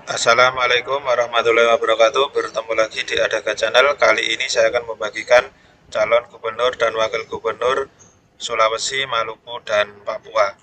Assalamualaikum warahmatullahi wabarakatuh. Bertemu lagi di Adaga Channel. Kali ini saya akan membagikan calon gubernur dan wakil gubernur Sulawesi, Maluku, dan Papua.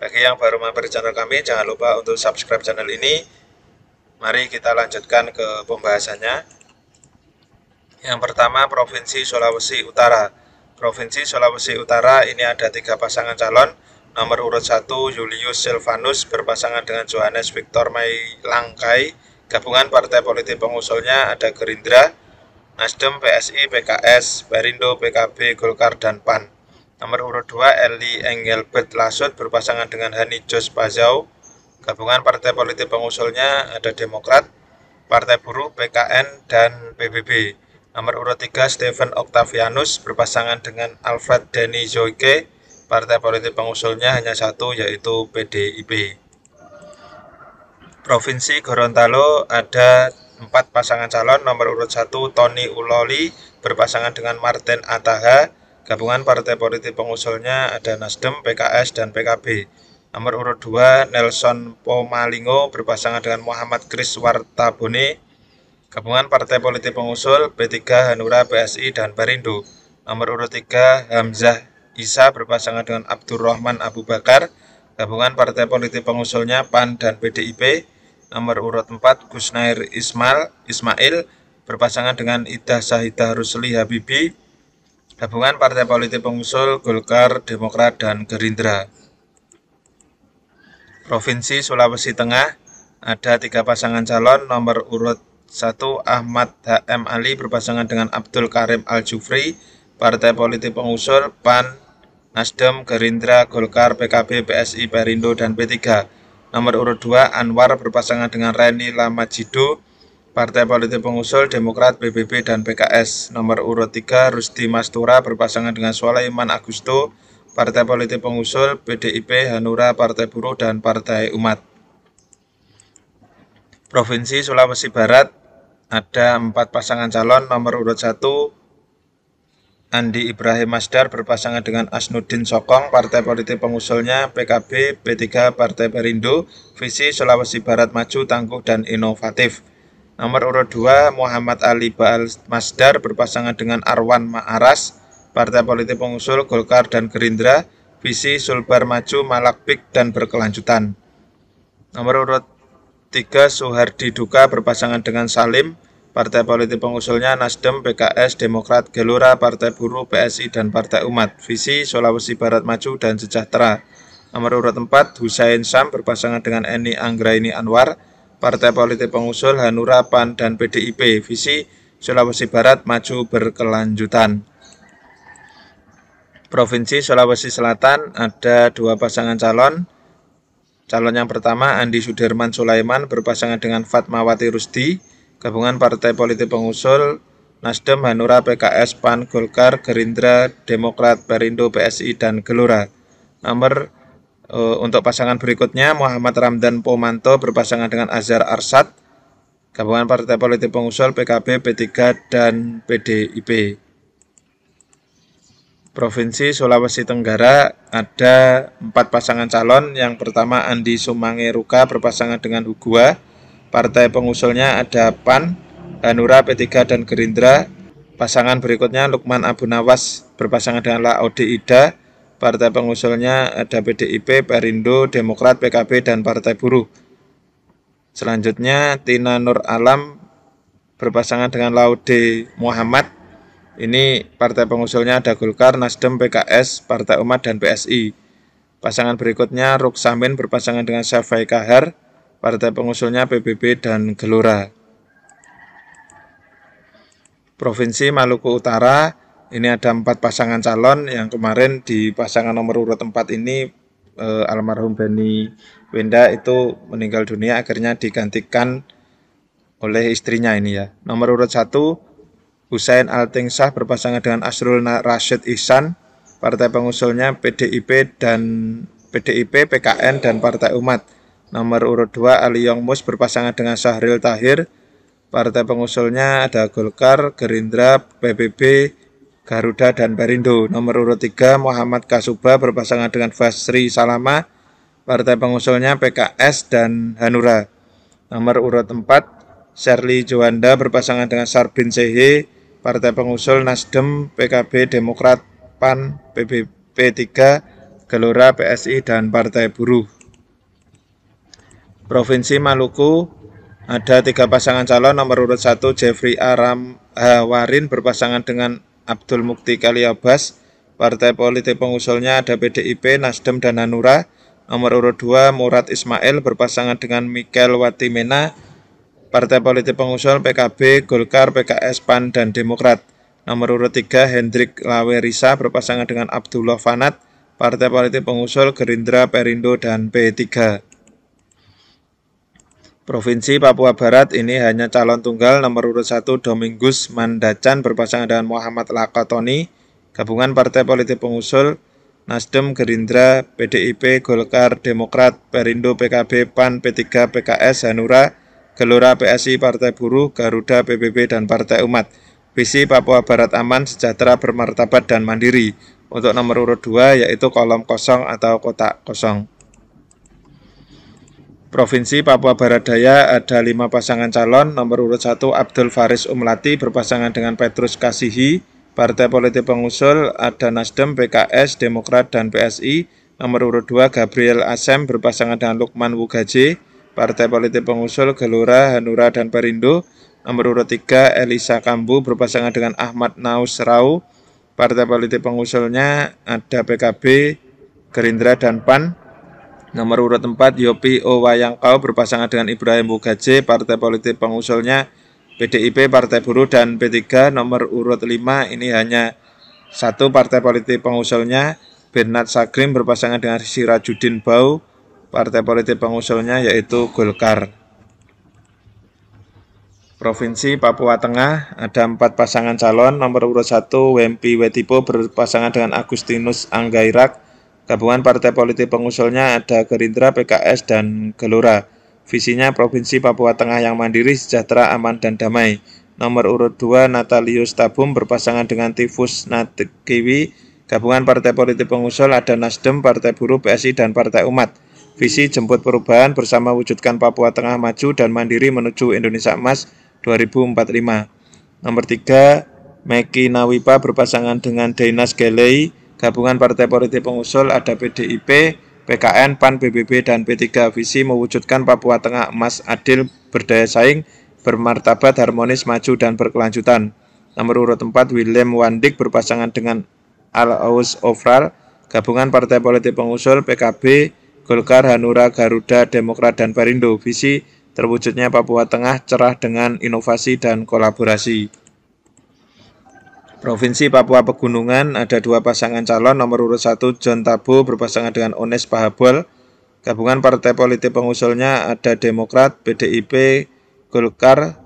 Bagi yang baru mampir di channel kami, jangan lupa untuk subscribe channel ini. Mari kita lanjutkan ke pembahasannya. Yang pertama, Provinsi Sulawesi Utara. Provinsi Sulawesi Utara ini ada 3 pasangan calon. Nomor urut 1 Julius Silvanus berpasangan dengan Johannes Victor Mailangkai. Gabungan partai politik pengusulnya ada Gerindra, Nasdem, PSI, PKS, Perindo, PKB, Golkar, dan PAN. Nomor urut 2 Eli Engelbert Lasut berpasangan dengan Hani Jos Pazau. Gabungan partai politik pengusulnya ada Demokrat, Partai Buruh, PKN, dan PBB. Nomor urut 3 Stephen Octavianus berpasangan dengan Alfred Denny Zoike. Partai politik pengusulnya hanya satu, yaitu PDIP. Provinsi Gorontalo ada 4 pasangan calon. Nomor urut 1 Tony Uloli berpasangan dengan Martin Ataha. Gabungan partai politik pengusulnya ada Nasdem, PKS, dan PKB. Nomor urut 2 Nelson Pomalingo berpasangan dengan Muhammad Kris Wartabone. Gabungan partai politik pengusul P3, Hanura, PSI, dan Perindo. Nomor urut 3 Hamzah Isa berpasangan dengan Abdurrahman Abu Bakar. Gabungan partai politik pengusulnya PAN dan PDIP. Nomor urut 4 Gusnair Ismail berpasangan dengan Ida Sahidah Rusli Habibi. Gabungan partai politik pengusul Golkar, Demokrat, dan Gerindra. Provinsi Sulawesi Tengah ada 3 pasangan calon. Nomor urut 1 Ahmad HM Ali berpasangan dengan Abdul Karim Al-Jufri. Partai politik pengusul PAN, Nasdem, Gerindra, Golkar, PKB, PSI, Perindo, dan P3. Nomor urut 2 Anwar berpasangan dengan Reni Lamajido. Partai politik pengusul Demokrat, PBB, dan PKS. Nomor urut 3 Rusdi Mastura berpasangan dengan Sulaiman Agusto. Partai politik pengusul PDIP, Hanura, Partai Buruh, dan Partai Umat. Provinsi Sulawesi Barat ada 4 pasangan calon. Nomor urut 1 Andi Ibrahim Masdar berpasangan dengan Asnuddin Sokong. Partai politik pengusulnya PKB, P3, Partai Perindo. Visi Sulawesi Barat maju, tangguh, dan inovatif. Nomor urut 2 Muhammad Ali Baal Masdar berpasangan dengan Arwan Ma'aras. Partai politik pengusul Golkar dan Gerindra. Visi Sulbar maju, malakpik, dan berkelanjutan. Nomor urut 3 Suhardi Duka berpasangan dengan Salim. Partai politik pengusulnya Nasdem, PKS, Demokrat, Gelora, Partai Buruh, PSI, dan Partai Umat. Visi Sulawesi Barat maju dan sejahtera. Nomor urut 4 Husain Sam berpasangan dengan Eni Anggraini Anwar. Partai politik pengusul Hanura, PAN, dan PDIP. Visi Sulawesi Barat maju berkelanjutan. Provinsi Sulawesi Selatan ada 2 pasangan calon. Calon yang pertama Andi Sudirman Sulaiman berpasangan dengan Fatmawati Rusdi. Gabungan partai politik pengusul Nasdem, Hanura, PKS, PAN, Golkar, Gerindra, Demokrat, Perindo, PSI, dan Gelora. Untuk pasangan berikutnya Muhammad Ramdan Pomanto berpasangan dengan Azhar Arsad. Gabungan partai politik pengusul PKB, P3, dan PDIP. Provinsi Sulawesi Tenggara ada 4 pasangan calon. Yang pertama Andi Sumangeruka berpasangan dengan Hugua. Partai pengusulnya ada PAN, Hanura, P3, dan Gerindra. Pasangan berikutnya Lukman Abu Nawas berpasangan dengan Laode Ida. Partai pengusulnya ada PDIP, Perindo, Demokrat, PKB, dan Partai Buruh. Selanjutnya Tina Nur Alam berpasangan dengan Laude Muhammad. Ini partai pengusulnya ada Golkar, Nasdem, PKS, Partai Umat, dan PSI. Pasangan berikutnya Ruksamin berpasangan dengan Syafai Kahar. Partai pengusulnya PBB dan Gelora. Provinsi Maluku Utara ini ada 4 pasangan calon. Yang kemarin di pasangan nomor urut 4 ini almarhum Beni Wenda itu meninggal dunia, akhirnya digantikan oleh istrinya ini ya. Nomor urut 1 Husain Altingsah berpasangan dengan Asrul Rashid Ihsan. Partai pengusulnya PDIP, PKN, dan Partai Umat. Nomor urut 2 Ali Yongmus berpasangan dengan Syahril Tahir. Partai pengusulnya ada Golkar, Gerindra, PBB, Garuda, dan Perindo. Nomor urut 3 Muhammad Kasuba berpasangan dengan Basri Salama. Partai pengusulnya PKS dan Hanura. Nomor urut 4, Sherly Juanda berpasangan dengan Sarbin Sehe, Partai Pengusul Nasdem, PKB, Demokrat, PAN, P3, Gelora, PSI, dan Partai Buruh. Provinsi Maluku ada 3 pasangan calon. Nomor urut 1, Jeffrey Warin berpasangan dengan Abdul Mukti Kaliobas. Partai politik pengusulnya ada PDIP, Nasdem, dan Hanura. Nomor urut 2, Murad Ismail berpasangan dengan Mikel Watimena. Partai politik pengusul PKB, Golkar, PKS, PAN, dan Demokrat. Nomor urut 3, Hendrik Lawerisa berpasangan dengan Abdullah Fanat. Partai politik pengusul Gerindra, Perindo, dan P3. Provinsi Papua Barat ini hanya calon tunggal. Nomor urut 1, Domingus Mandacan berpasangan dengan Muhammad Lakotoni. Gabungan partai politik pengusul Nasdem, Gerindra, PDIP, Golkar, Demokrat, Perindo, PKB, PAN, P3, PKS, Hanura, Gelora, PSI, Partai Buruh, Garuda, PBB, dan Partai Umat. Visi Papua Barat aman, sejahtera, bermartabat, dan mandiri. Untuk nomor urut 2 yaitu kolom kosong atau kotak kosong. Provinsi Papua Barat Daya ada 5 pasangan calon. Nomor urut 1, Abdul Faris Umlati berpasangan dengan Petrus Kasihi. Partai politik pengusul ada Nasdem, PKS, Demokrat, dan PSI. Nomor urut 2, Gabriel Asem berpasangan dengan Lukman Wugaje. Partai politik pengusul Gelora, Hanura, dan Perindo. Nomor urut 3, Elisa Kambu berpasangan dengan Ahmad Naus Rau. Partai politik pengusulnya ada PKB, Gerindra, dan PAN. Nomor urut 4, Yopi Owayangkau berpasangan dengan Ibrahim Wugaje. Partai politik pengusulnya PDIP, Partai Buruh, dan P3. Nomor urut 5 ini hanya 1 partai politik pengusulnya, Bernard Sagrim berpasangan dengan Sirajuddin Bau. Partai politik pengusulnya yaitu Golkar. Provinsi Papua Tengah ada 4 pasangan calon. Nomor urut 1, Wempi Wetipo berpasangan dengan Agustinus Anggairak. Gabungan partai politik pengusulnya ada Gerindra, PKS, dan Gelora. Visinya Provinsi Papua Tengah yang mandiri, sejahtera, aman, dan damai. Nomor urut 2, Natalius Tabum berpasangan dengan Tifus Natekiwi. Gabungan partai politik pengusul ada Nasdem, Partai Buruh, PSI, dan Partai Umat. Visi jemput perubahan bersama wujudkan Papua Tengah maju dan mandiri menuju Indonesia Emas 2045. Nomor 3, Meki Nawipa berpasangan dengan Deinas Gelei. Gabungan partai politik pengusul ada PDIP, PKN, PAN, PBB, dan P3. Visi mewujudkan Papua Tengah emas, adil, berdaya saing, bermartabat, harmonis, maju, dan berkelanjutan. Nomor urut 4, Willem Wandik berpasangan dengan Al-Aus Ofral. Gabungan partai politik pengusul PKB, Golkar, Hanura, Garuda, Demokrat, dan Perindo. Visi terwujudnya Papua Tengah cerah dengan inovasi dan kolaborasi. Provinsi Papua Pegunungan ada 2 pasangan calon. Nomor urut 1, John Tabo berpasangan dengan Ones Pahabol. Gabungan partai politik pengusulnya ada Demokrat, PDIP, Golkar,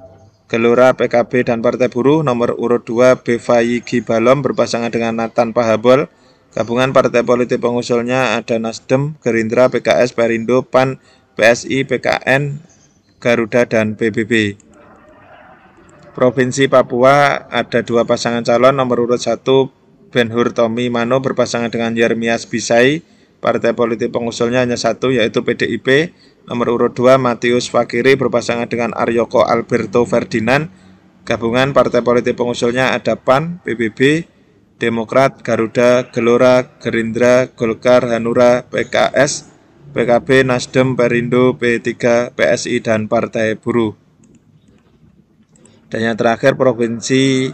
Gelora, PKB, dan Partai Buruh. Nomor urut 2, Bevayi Gibalom berpasangan dengan Nathan Pahabol. Gabungan partai politik pengusulnya ada Nasdem, Gerindra, PKS, Perindo, PAN, PSI, PKN, Garuda, dan PBB. Provinsi Papua ada 2 pasangan calon. Nomor urut 1, Benhur Tommy Mano berpasangan dengan Yermias Bisai. Partai politik pengusulnya hanya 1 yaitu PDIP. Nomor urut 2, Matius Fakiri berpasangan dengan Aryoko Alberto Ferdinand. Gabungan partai politik pengusulnya ada PAN, PBB, Demokrat, Garuda, Gelora, Gerindra, Golkar, Hanura, PKS, PKB, Nasdem, Perindo, P3, PSI, dan Partai Buruh. Dan yang terakhir Provinsi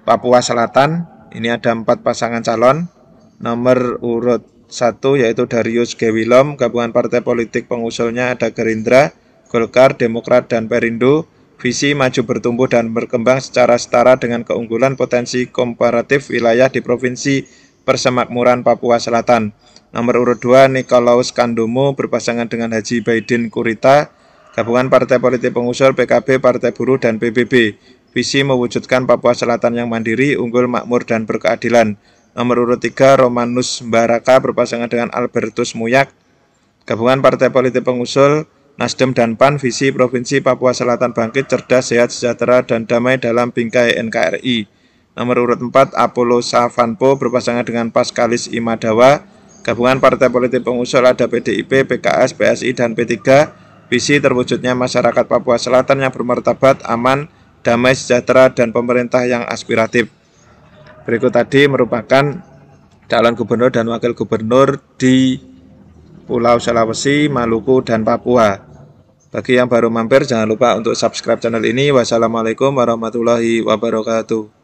Papua Selatan, ini ada 4 pasangan calon. Nomor urut 1 yaitu Darius Gewilom. Gabungan partai politik pengusulnya ada Gerindra, Golkar, Demokrat, dan Perindo. Visi maju bertumbuh dan berkembang secara setara dengan keunggulan potensi komparatif wilayah di Provinsi Persemakmuran Papua Selatan. Nomor urut 2, Nikolaus Kandomo berpasangan dengan Haji Baidin Kurita. Gabungan partai politik pengusul PKB, Partai Buruh, dan PBB. Visi mewujudkan Papua Selatan yang mandiri, unggul, makmur, dan berkeadilan. Nomor urut 3, Romanus Mbaraka berpasangan dengan Albertus Muyak. Gabungan partai politik pengusul Nasdem dan PAN. Visi Provinsi Papua Selatan bangkit, cerdas, sehat, sejahtera, dan damai dalam bingkai NKRI. Nomor urut 4, Apollo Savanpo berpasangan dengan Paskalis Imadawa. Gabungan partai politik pengusul ada PDIP, PKS, PSI, dan P3. visi terwujudnya masyarakat Papua Selatan yang bermartabat, aman, damai, sejahtera, dan pemerintah yang aspiratif. Berikut tadi merupakan calon gubernur dan wakil gubernur di Pulau Sulawesi, Maluku, dan Papua. Bagi yang baru mampir, jangan lupa untuk subscribe channel ini. Wassalamualaikum warahmatullahi wabarakatuh.